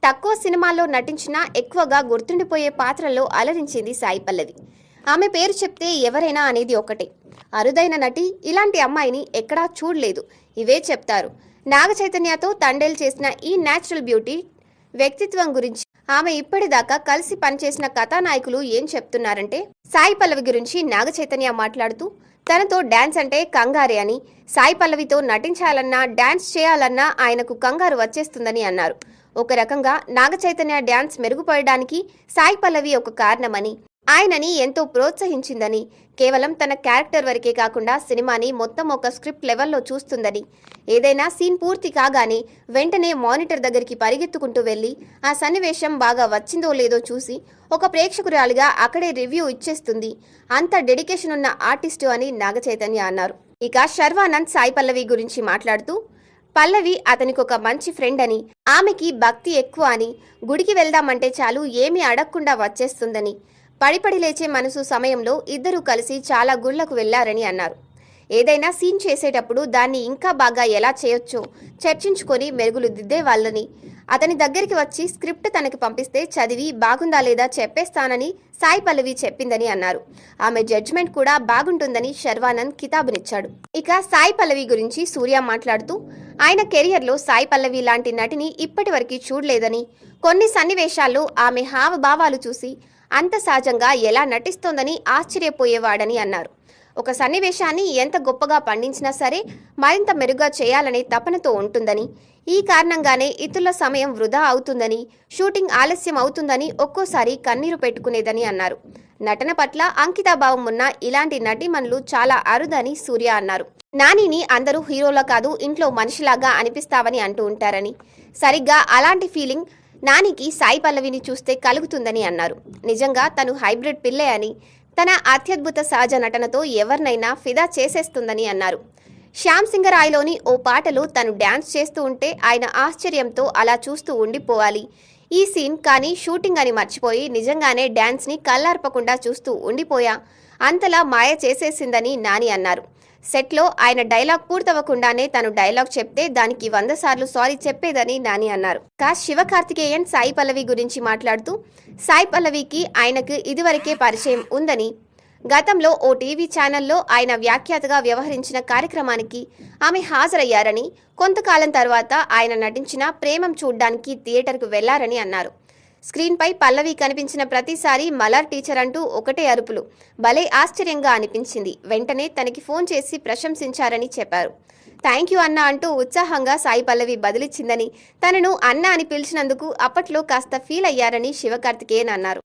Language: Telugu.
తక్కువ సినిమాల్లో నటించినా ఎక్కువగా గుర్తుండిపోయే పాత్రల్లో అలరించింది సాయి పల్లవి. ఆమె పేరు చెప్తే ఎవరైనా అనేది ఒకటే, అరుదైన నటి, ఇలాంటి అమ్మాయిని ఎక్కడా చూడలేదు, ఇవే చెప్తారు. నాగ చైతన్యతో తండేల్ చేసిన ఈ న్యాచురల్ బ్యూటీ వ్యక్తిత్వం గురించి ఆమె ఇప్పటిదాకా కలిసి పనిచేసిన కథానాయకులు ఏం చెప్తున్నారంటే, సాయి పల్లవి గురించి నాగ చైతన్య మాట్లాడుతూ, తనతో డాన్స్ అంటే కంగారే అని, సాయి పల్లవితో నటించాలన్నా డాన్స్ చేయాలన్నా ఆయనకు కంగారు వచ్చేస్తుందని అన్నారు. ఒక రకంగా నాగ చైతన్య డాన్స్ మెరుగుపడడానికి సాయి పల్లవి ఒక కారణమని, ఆయనని ఎంతో ప్రోత్సహించిందని, కేవలం తన క్యారెక్టర్ వరకే కాకుండా సినిమాని మొత్తం ఒక స్క్రిప్ట్ లెవెల్లో చూస్తుందని, ఏదైనా సీన్ పూర్తి కాగానే వెంటనే మానిటర్ దగ్గరికి పరిగెత్తుకుంటూ వెళ్ళి ఆ సన్నివేశం బాగా వచ్చిందో లేదో చూసి ఒక ప్రేక్షకురాలిగా అక్కడే రివ్యూ ఇచ్చేస్తుంది, అంత డెడికేషన్ ఉన్న ఆర్టిస్టు అని నాగ చైతన్య అన్నారు. ఇక శర్వానంద్ సాయి పల్లవి గురించి మాట్లాడుతూ, పల్లవి అతనికి ఒక మంచి ఫ్రెండ్ అని, ఆమెకి భక్తి ఎక్కువ అని, గుడికి వెళ్దామంటే చాలు ఏమీ అడగకుండా వచ్చేస్తుందని, పడిపడి లేచే మనసు సమయంలో ఇద్దరూ కలిసి చాలా గుళ్లకు వెళ్లారని అన్నారు. ఏదైనా సీన్ చేసేటప్పుడు దాన్ని ఇంకా బాగా ఎలా చేయొచ్చో చర్చించుకొని మెరుగులు దిద్దేవాళ్ళని, అతని దగ్గరికి వచ్చి స్క్రిప్ట్ తనకి పంపిస్తే చదివి బాగుందా లేదా చెప్పేస్తానని సాయి పల్లవి చెప్పిందని అన్నారు. ఆమె జడ్జ్మెంట్ కూడా బాగుంటుందని శర్వానంద్ కితాబునిచ్చాడు. ఇక సాయి పల్లవి గురించి సూర్య మాట్లాడుతూ, ఆయన కెరియర్లో సాయి పల్లవి లాంటి నటిని ఇప్పటి వరకు చూడలేదని, కొన్ని సన్నివేశాల్లో ఆమె హావభావాలు చూసి అంత సహజంగా ఎలా నటిస్తోందని ఆశ్చర్యపోయేవాడని అన్నారు. ఒక సన్నివేశాన్ని ఎంత గొప్పగా పండించినా సరే మరింత మెరుగ్గా చేయాలనే తపనతో ఉంటుందని, ఈ కారణంగానే ఇతరుల సమయం వృధా అవుతుందని, షూటింగ్ ఆలస్యం అవుతుందని ఒక్కోసారి కన్నీరు పెట్టుకునేదని అన్నారు. నటన పట్ల అంకితాభావం ఉన్న ఇలాంటి నటీమణులు చాలా అరుదని సూర్య అన్నారు. నానిని అందరూ హీరోలా కాదు ఇంట్లో మనిషిలాగా అనిపిస్తావని అంటూ ఉంటారని, సరిగ్గా అలాంటి ఫీలింగ్ నానికి సాయి పల్లవిని చూస్తే కలుగుతుందని అన్నారు. నిజంగా తను హైబ్రిడ్ పిల్లే అని, తన అత్యద్భుత సహజ నటనతో ఎవరినైనా ఫిదా చేసేస్తుందని అన్నారు. శ్యామ్ సింగరాయ్లోని ఓ పాటలో తను డ్యాన్స్ చేస్తూ ఉంటే ఆయన ఆశ్చర్యంతో అలా చూస్తూ ఉండిపోవాలి, ఈ సీన్ కానీ షూటింగ్ అని మర్చిపోయి నిజంగానే డ్యాన్స్ని కళ్ళార్పకుండా చూస్తూ ఉండిపోయా, అంతలా మాయ చేసేసిందని నాని అన్నారు. సెట్లో ఆయన డైలాగ్ పూర్తవ్వకుండానే తను డైలాగ్ చెప్తే దానికి 100 సార్లు సారీ చెప్పేదని నాని అన్నారు. శివకార్తికేయన్ సాయి పల్లవి గురించి మాట్లాడుతూ, సాయి పల్లవికి ఆయనకు ఇదివరకే పరిచయం ఉందని, గతంలో ఓ టీవీ ఛానల్లో ఆయన వ్యాఖ్యాతగా వ్యవహరించిన కార్యక్రమానికి ఆమె హాజరయ్యారని, కొంతకాలం తర్వాత ఆయన నటించిన ప్రేమం చూడ్డానికి థియేటర్కు వెళ్లారని అన్నారు. స్క్రీన్పై పల్లవి కనిపించిన ప్రతిసారి మలర్ టీచర్ అంటూ ఒకటే అరుపులు, భలే ఆశ్చర్యంగా అనిపించింది, వెంటనే తనకి ఫోన్ చేసి ప్రశంసించారని చెప్పారు. థ్యాంక్ యూ అన్న అంటూ ఉత్సాహంగా సాయి పల్లవి బదిలిచ్చిందని, తనను అన్న అని పిలిచినందుకు అప్పట్లో కాస్త ఫీల్ అయ్యారని శివకార్తికేయన్ అన్నారు.